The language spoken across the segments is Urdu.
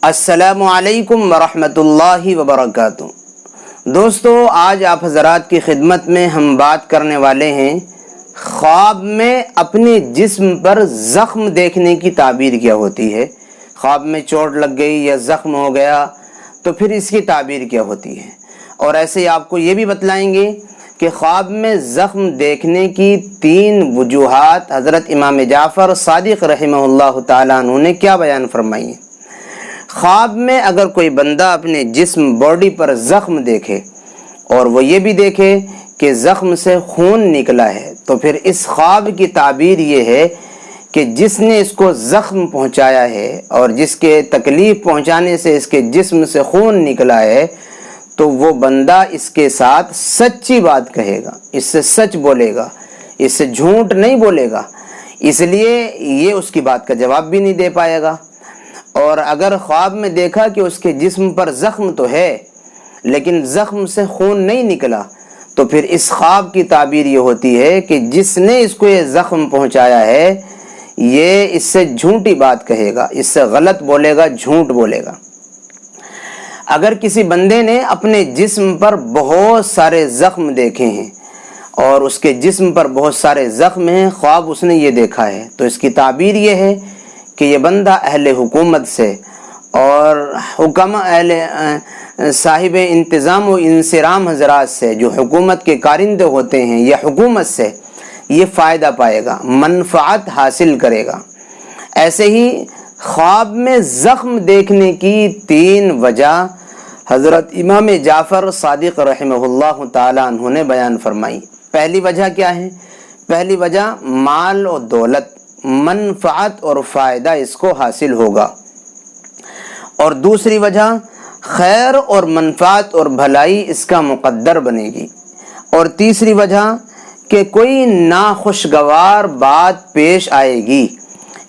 السلام علیکم ورحمتہ اللہ وبرکاتہ۔ دوستو، آج آپ حضرات کی خدمت میں ہم بات کرنے والے ہیں خواب میں اپنے جسم پر زخم دیکھنے کی تعبیر کیا ہوتی ہے۔ خواب میں چوٹ لگ گئی یا زخم ہو گیا تو پھر اس کی تعبیر کیا ہوتی ہے، اور ایسے ہی آپ کو یہ بھی بتلائیں گے کہ خواب میں زخم دیکھنے کی 3 وجوہات حضرت امام جعفر صادق رحمہ اللہ تعالیٰ عنہ نے کیا بیان فرمائی ہیں۔ خواب میں اگر کوئی بندہ اپنے جسم باڈی پر زخم دیکھے اور وہ یہ بھی دیکھے کہ زخم سے خون نکلا ہے تو پھر اس خواب کی تعبیر یہ ہے کہ جس نے اس کو زخم پہنچایا ہے اور جس کے تکلیف پہنچانے سے اس کے جسم سے خون نکلا ہے تو وہ بندہ اس کے ساتھ سچی بات کہے گا، اس سے سچ بولے گا، اس سے جھوٹ نہیں بولے گا، اس لیے یہ اس کی بات کا جواب بھی نہیں دے پائے گا۔ اور اگر خواب میں دیکھا کہ اس کے جسم پر زخم تو ہے لیکن زخم سے خون نہیں نکلا تو پھر اس خواب کی تعبیر یہ ہوتی ہے کہ جس نے اس کو یہ زخم پہنچایا ہے یہ اس سے جھوٹی بات کہے گا، اس سے غلط بولے گا، جھوٹ بولے گا۔ اگر کسی بندے نے اپنے جسم پر بہت سارے زخم دیکھے ہیں اور اس کے جسم پر بہت سارے زخم ہیں، خواب اس نے یہ دیکھا ہے، تو اس کی تعبیر یہ ہے کہ یہ بندہ اہل حکومت سے اور حکماء اہل صاحب انتظام و انصرام حضرات سے، جو حکومت کے کارندے ہوتے ہیں یا حکومت سے، یہ فائدہ پائے گا، منفعت حاصل کرے گا۔ ایسے ہی خواب میں زخم دیکھنے کی 3 وجہ حضرت امام جعفر صادق رحمہ اللہ تعالی عنہ نے بیان فرمائی۔ پہلی وجہ کیا ہے؟ پہلی وجہ مال و دولت، منفعت اور فائدہ اس کو حاصل ہوگا، اور دوسری وجہ خیر اور منفعت اور بھلائی اس کا مقدر بنے گی، اور تیسری وجہ کہ کوئی ناخوشگوار بات پیش آئے گی۔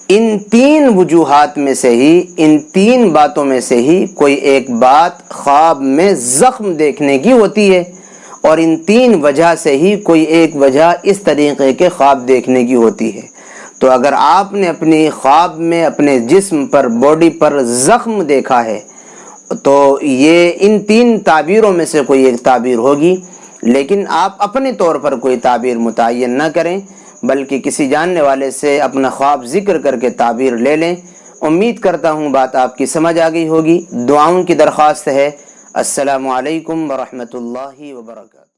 ان 3 وجوہات میں سے ہی، ان 3 باتوں میں سے ہی کوئی ایک بات خواب میں زخم دیکھنے کی ہوتی ہے، اور ان 3 وجہ سے ہی کوئی ایک وجہ اس طریقے کے خواب دیکھنے کی ہوتی ہے۔ تو اگر آپ نے اپنی خواب میں اپنے جسم پر، باڈی پر زخم دیکھا ہے تو یہ ان 3 تعبیروں میں سے کوئی ایک تعبیر ہوگی، لیکن آپ اپنے طور پر کوئی تعبیر متعین نہ کریں بلکہ کسی جاننے والے سے اپنا خواب ذکر کر کے تعبیر لے لیں۔ امید کرتا ہوں بات آپ کی سمجھ آ گئی ہوگی۔ دعاؤں کی درخواست ہے۔ السلام علیکم ورحمتہ اللہ وبرکاتہ۔